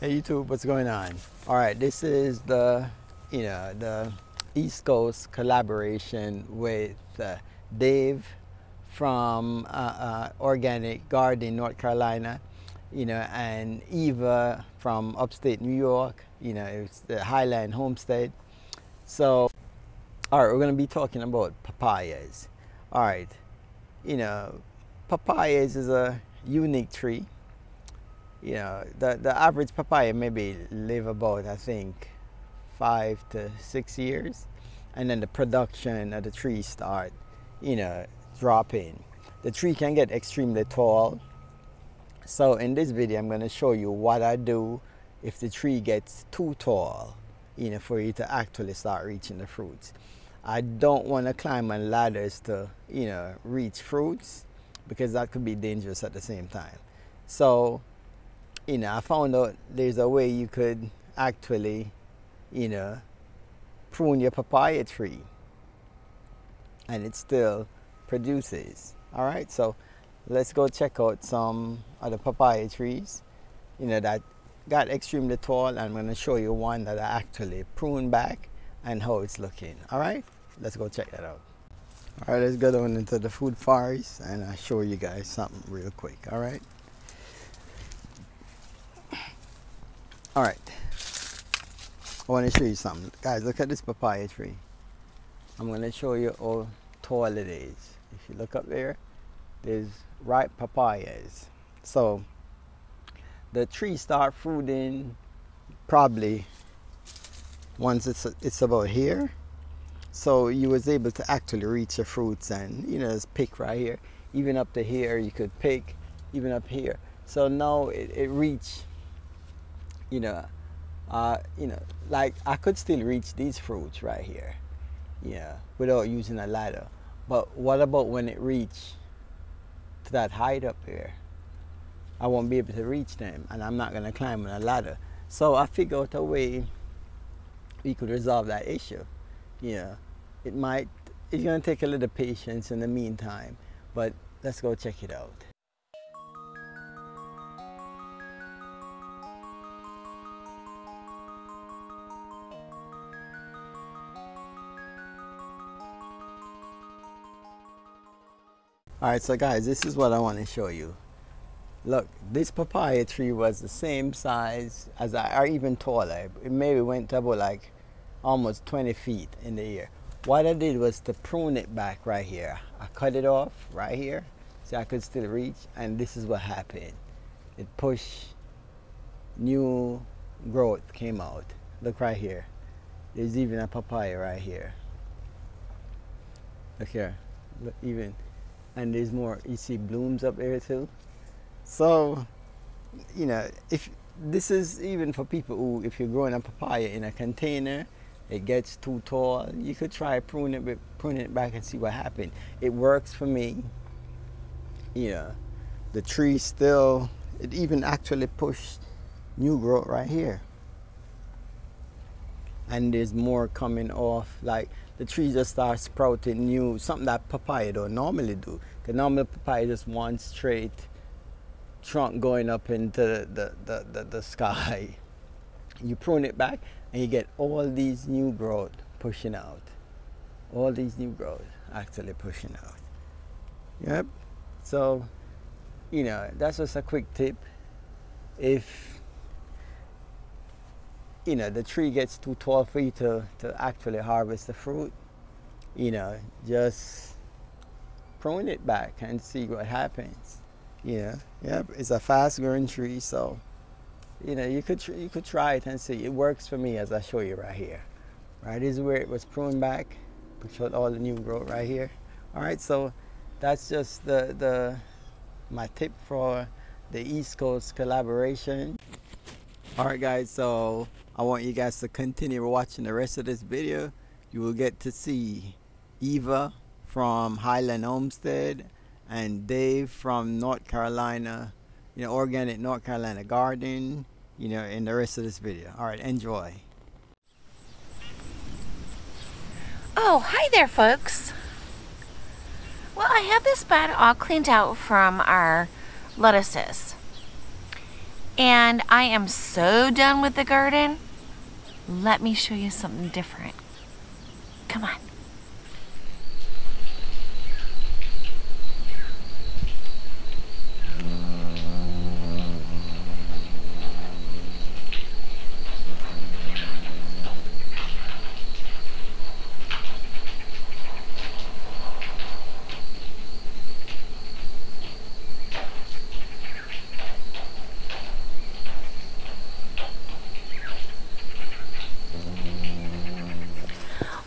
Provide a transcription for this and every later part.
Hey YouTube, what's going on? All right, this is the the East Coast collaboration with Dave from Organic Garden, North Carolina, and Eva from upstate New York. It's the Highland Homestead. So, all right, we're gonna be talking about papayas. All right, papayas is a unique tree. The average papaya maybe live about, I think, 5 to 6 years, and then the production of the tree start dropping. The tree can get extremely tall. So in this video I'm going to show you what I do if the tree gets too tall, for you to actually start reaching the fruits. I don't want to climb on ladders to reach fruits, because that could be dangerous at the same time. So I found out there's a way you could actually, prune your papaya tree and it still produces. All right, so let's go check out some of the papaya trees, that got extremely tall, and I'm going to show you one that I actually pruned back and how it's looking. All right, let's go check that out. All right, let's go down into the food forest and I'll show you guys something real quick. All right. All right, I want to show you something. Guys, look at this papaya tree. I'm going to show you how tall it is. If you look up there, there's ripe papayas. So the tree start fruiting probably once it's about here. So you was able to actually reach the fruits and just pick right here. Even up to here you could pick, even up here. So now it reached, like I could still reach these fruits right here, without using a ladder. But what about when it reach to that height up here? I won't be able to reach them, and I'm not gonna climb on a ladder. So I figured out a way we could resolve that issue. It's gonna take a little patience in the meantime, but let's go check it out. Alright, so guys, this is what I want to show you. Look, this papaya tree was the same size as or even taller. It maybe went up like almost 20 feet in the air. What I did was to prune it back right here. I cut it off right here so I could still reach, and this is what happened. It pushed, new growth came out. Look right here. There's even a papaya right here. Look here. Look, even. And there's more, you see blooms up there too. So, if this is even for people who, if you're growing a papaya in a container, it gets too tall, you could try pruning it back and see what happens. It works for me. The tree still, it even actually pushed new growth right here. And there's more coming off, like the tree just starts sprouting new, something that papaya don't normally do. Because normally papaya just one straight trunk going up into the sky. You prune it back and you get all these new growth pushing out. All these new growth actually pushing out. Yep. So, that's just a quick tip. If the tree gets too tall for you to actually harvest the fruit, just prune it back and see what happens. Yep, it's a fast growing tree, so you could try it and see. It works for me, as I show you right here. Right, this is where it was pruned back, push out all the new growth right here. All right, so that's just my tip for the East Coast collaboration. All right guys, so I want you guys to continue watching the rest of this video. You will get to see Eva from Highland Homestead and Dave from North Carolina, Organic North Carolina Garden, in the rest of this video. All right, enjoy. Oh, hi there folks. Well, I have this bed all cleaned out from our lettuces. and I am so done with the garden. Let me show you something different. Come on.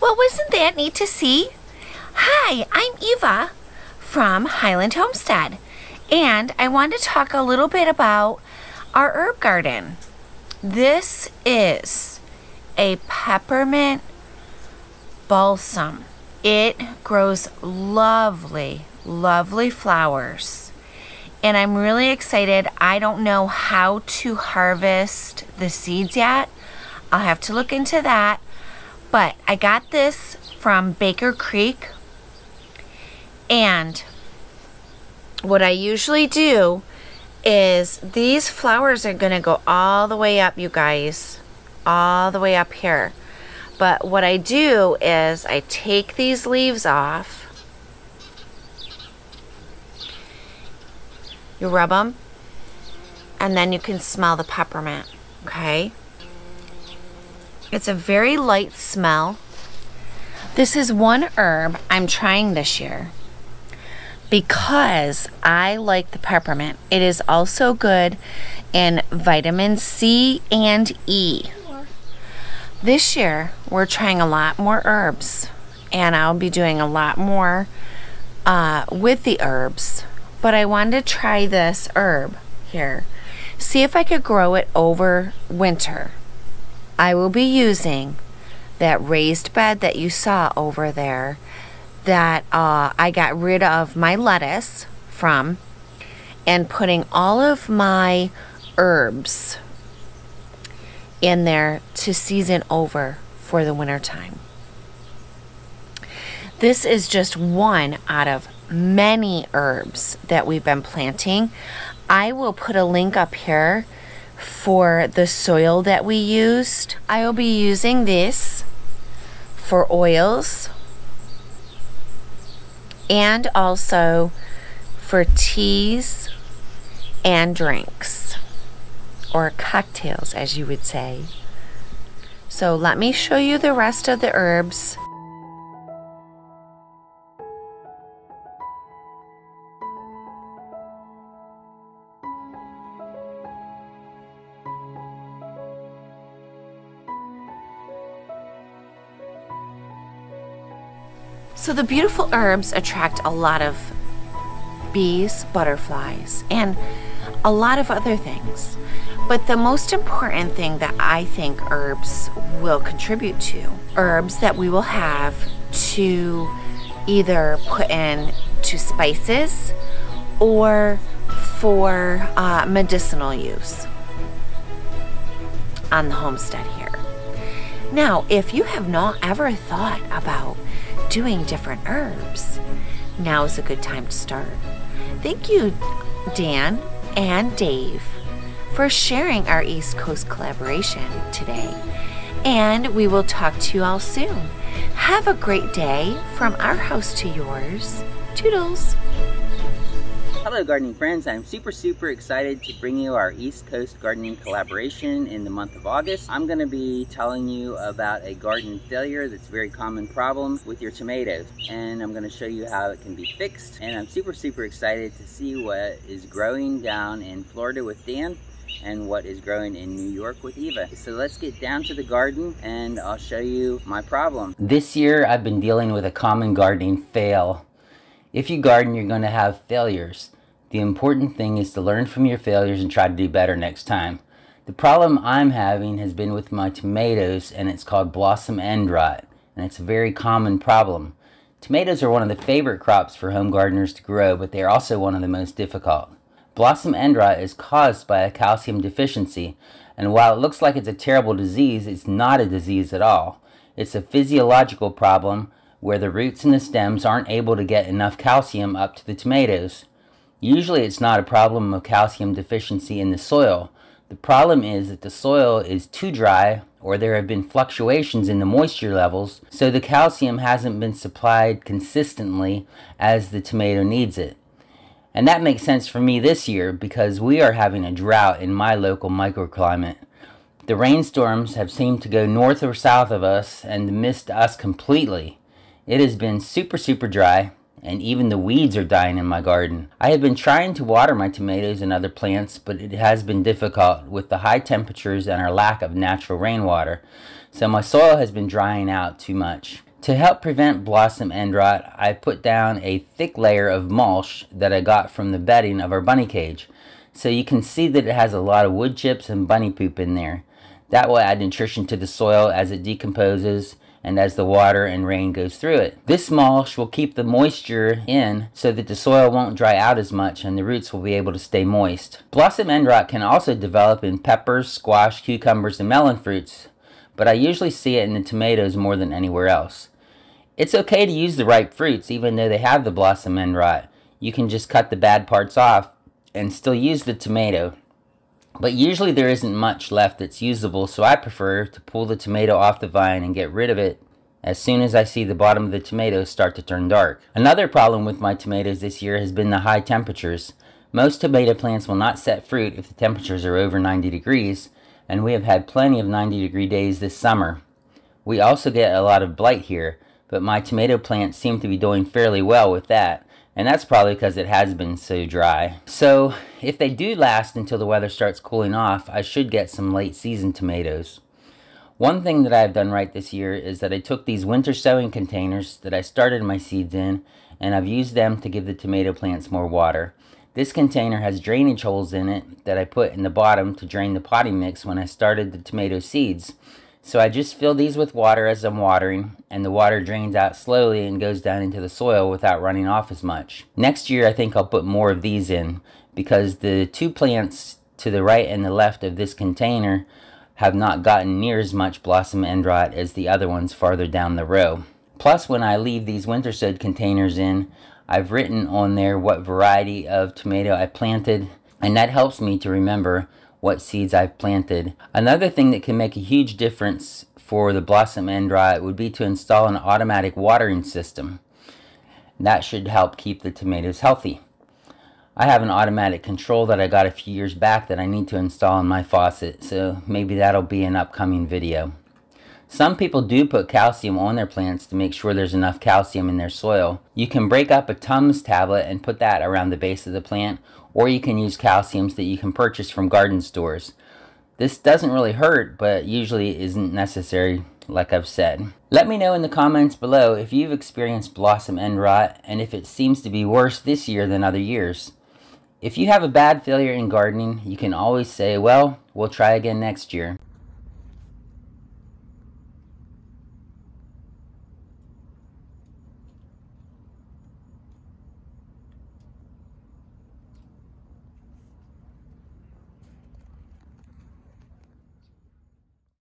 Well, wasn't that neat to see? Hi, I'm Eva from Highland Homestead, and I want to talk a little bit about our herb garden. This is a peppermint balsam. It grows lovely, lovely flowers, and I'm really excited. I don't know how to harvest the seeds yet. I'll have to look into that. But I got this from Baker Creek, and what I usually do is these flowers are gonna go all the way up, you guys, all the way up here. But what I do is I take these leaves off, you rub them, and then you can smell the peppermint, okay? It's a very light smell. This is one herb I'm trying this year because I like the peppermint. It is also good in vitamin C and E. This year, we're trying a lot more herbs, and I'll be doing a lot more with the herbs. But I wanted to try this herb here. See if I could grow it over winter. I will be using that raised bed that you saw over there that I got rid of my lettuce from, and putting all of my herbs in there to season over for the winter time. This is just one out of many herbs that we've been planting. I will put a link up here for the soil that we used. I will be using this for oils and also for teas and drinks, or cocktails as you would say. So let me show you the rest of the herbs. So the beautiful herbs attract a lot of bees, butterflies, and a lot of other things. But the most important thing that I think herbs will contribute to, herbs that we will have to either put in to spices or for medicinal use on the homestead here. Now, if you have not ever thought about doing different herbs, now is a good time to start. Thank you, Dan and Dave, for sharing our East Coast collaboration today. And we will talk to you all soon. Have a great day from our house to yours. Toodles. Hello gardening friends, I'm super excited to bring you our East Coast gardening collaboration in the month of August. I'm going to be telling you about a garden failure that's a very common problem with your tomatoes, and I'm going to show you how it can be fixed. And I'm super excited to see what is growing down in Florida with Dan and what is growing in New York with Eva. So let's get down to the garden and I'll show you my problem. This year I've been dealing with a common gardening fail. If you garden, you're going to have failures. The important thing is to learn from your failures and try to do better next time. The problem I'm having has been with my tomatoes, and it's called blossom end rot, and it's a very common problem. Tomatoes are one of the favorite crops for home gardeners to grow, but they are also one of the most difficult. Blossom end rot is caused by a calcium deficiency, and while it looks like it's a terrible disease, it's not a disease at all. It's a physiological problem where the roots and the stems aren't able to get enough calcium up to the tomatoes. Usually it's not a problem of calcium deficiency in the soil. The problem is that the soil is too dry, or there have been fluctuations in the moisture levels, so the calcium hasn't been supplied consistently as the tomato needs it. And that makes sense for me this year because we are having a drought in my local microclimate. The rainstorms have seemed to go north or south of us and missed us completely. It has been super dry, and even the weeds are dying in my garden. I have been trying to water my tomatoes and other plants, but it has been difficult with the high temperatures and our lack of natural rainwater, so my soil has been drying out too much. To help prevent blossom end rot, I put down a thick layer of mulch that I got from the bedding of our bunny cage, so you can see that it has a lot of wood chips and bunny poop in there. That will add nutrition to the soil as it decomposes and as the water and rain goes through it. This mulch will keep the moisture in so that the soil won't dry out as much and the roots will be able to stay moist. Blossom end rot can also develop in peppers, squash, cucumbers, and melon fruits, but I usually see it in the tomatoes more than anywhere else. It's okay to use the ripe fruits even though they have the blossom end rot. You can just cut the bad parts off and still use the tomato. But usually there isn't much left that's usable, so I prefer to pull the tomato off the vine and get rid of it as soon as I see the bottom of the tomatoes start to turn dark. Another problem with my tomatoes this year has been the high temperatures. Most tomato plants will not set fruit if the temperatures are over 90 degrees, and we have had plenty of 90-degree days this summer. We also get a lot of blight here, but my tomato plants seem to be doing fairly well with that. And that's probably because it has been so dry. So if they do last until the weather starts cooling off, I should get some late season tomatoes. One thing that I've done right this year is that I took these winter sowing containers that I started my seeds in, and I've used them to give the tomato plants more water. This container has drainage holes in it that I put in the bottom to drain the potting mix when I started the tomato seeds. So I just fill these with water as I'm watering, and the water drains out slowly and goes down into the soil without running off as much. Next year I think I'll put more of these in because the two plants to the right and the left of this container have not gotten near as much blossom end rot as the other ones farther down the row. Plus, when I leave these winter sowed containers in, I've written on there what variety of tomato I planted, and that helps me to remember what seeds I've planted. Another thing that can make a huge difference for the blossom end rot would be to install an automatic watering system. That should help keep the tomatoes healthy. I have an automatic control that I got a few years back that I need to install in my faucet, so maybe that'll be an upcoming video. Some people do put calcium on their plants to make sure there's enough calcium in their soil. You can break up a Tums tablet and put that around the base of the plant, or you can use calciums that you can purchase from garden stores. This doesn't really hurt, but usually isn't necessary, like I've said. Let me know in the comments below if you've experienced blossom end rot and if it seems to be worse this year than other years. If you have a bad failure in gardening, you can always say, well, we'll try again next year.